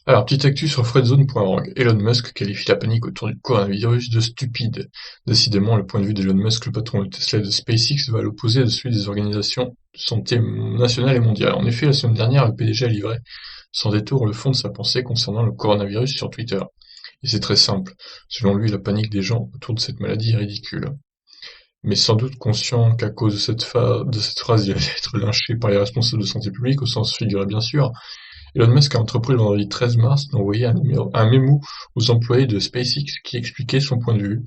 Alors, petite actu sur Fredzone.org. Elon Musk qualifie la panique autour du coronavirus de stupide. Décidément, le point de vue d'Elon Musk, le patron de Tesla et de SpaceX, va à l'opposé de celui des organisations de santé nationale et mondiale. En effet, la semaine dernière, le PDG a livré sans détour le fond de sa pensée concernant le coronavirus sur Twitter. Et c'est très simple. Selon lui, la panique des gens autour de cette maladie est ridicule. Mais sans doute conscient qu'à cause de cette phrase, il allait être lynché par les responsables de santé publique, au sens figuré bien sûr, Elon Musk a entrepris le vendredi 13 mars d'envoyer un mémo aux employés de SpaceX qui expliquait son point de vue,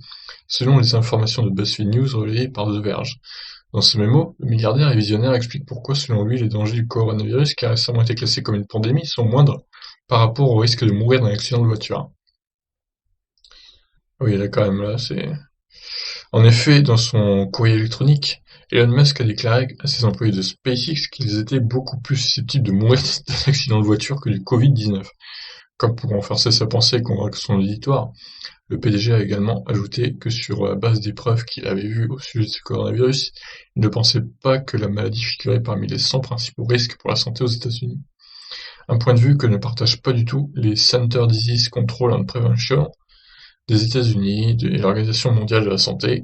selon les informations de BuzzFeed News relayées par The Verge. Dans ce mémo, le milliardaire et visionnaire explique pourquoi, selon lui, les dangers du coronavirus, qui a récemment été classé comme une pandémie, sont moindres par rapport au risque de mourir d'un accident de voiture. Oui, là, quand même, là, c'est... En effet, dans son courrier électronique, Elon Musk a déclaré à ses employés de SpaceX qu'ils étaient beaucoup plus susceptibles de mourir d'un accident de voiture que du Covid-19. Comme pour renforcer sa pensée et convaincre son auditoire, le PDG a également ajouté que sur la base des preuves qu'il avait vues au sujet de ce coronavirus, il ne pensait pas que la maladie figurait parmi les 100 principaux risques pour la santé aux États-Unis. Un point de vue que ne partagent pas du tout les Center Disease Control and Prevention des États-Unis et l'Organisation mondiale de la santé.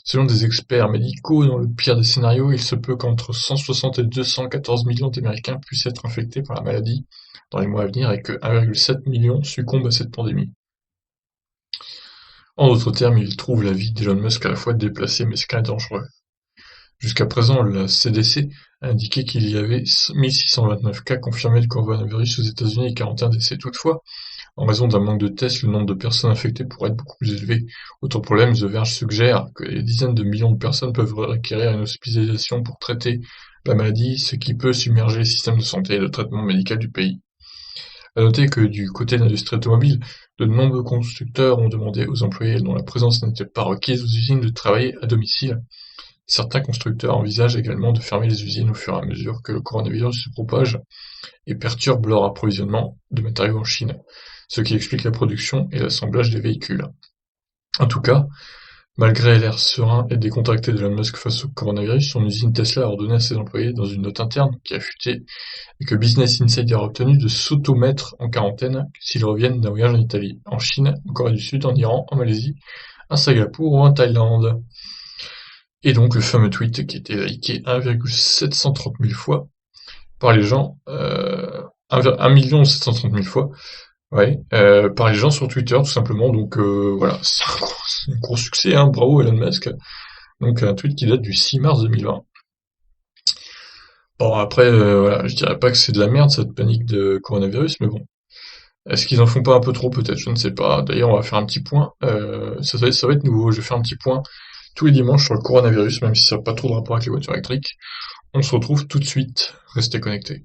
Selon des experts médicaux, dans le pire des scénarios, il se peut qu'entre 160 et 214 millions d'Américains puissent être infectés par la maladie dans les mois à venir et que 1,7 million succombent à cette pandémie. En d'autres termes, il trouve la vie d'Elon Musk à la fois déplacée, mesquin et dangereux. Jusqu'à présent, la CDC a indiqué qu'il y avait 1629 cas confirmés de coronavirus aux États-Unis et 41 décès. Toutefois, en raison d'un manque de tests, le nombre de personnes infectées pourrait être beaucoup plus élevé. Autre problème, The Verge suggère que des dizaines de millions de personnes peuvent requérir une hospitalisation pour traiter la maladie, ce qui peut submerger les systèmes de santé et de traitement médical du pays. À noter que du côté de l'industrie automobile, de nombreux constructeurs ont demandé aux employés dont la présence n'était pas requise aux usines de travailler à domicile. Certains constructeurs envisagent également de fermer les usines au fur et à mesure que le coronavirus se propage et perturbe leur approvisionnement de matériaux en Chine, ce qui explique la production et l'assemblage des véhicules. En tout cas, malgré l'air serein et décontracté d'Elon Musk face au coronavirus, son usine Tesla a ordonné à ses employés, dans une note interne qui a fuité et que Business Insider a obtenu, de s'auto-mettre en quarantaine s'ils reviennent d'un voyage en Italie, en Chine, en Corée du Sud, en Iran, en Malaisie, à Singapour ou en Thaïlande. Et donc le fameux tweet qui a été liké 1,730 000 fois par les gens, 1 730 000 fois, ouais, par les gens sur Twitter tout simplement. Donc voilà, c'est un gros succès, hein, bravo Elon Musk. Donc un tweet qui date du 6 mars 2020. Bon après, voilà, je dirais pas que c'est de la merde cette panique de coronavirus, mais bon. Est-ce qu'ils en font pas un peu trop peut-être? Je ne sais pas. D'ailleurs, on va faire un petit point. Ça va être nouveau. Je vais faire un petit point tous les dimanches sur le coronavirus, même si ça n'a pas trop de rapport avec les voitures électriques. On se retrouve tout de suite. Restez connectés.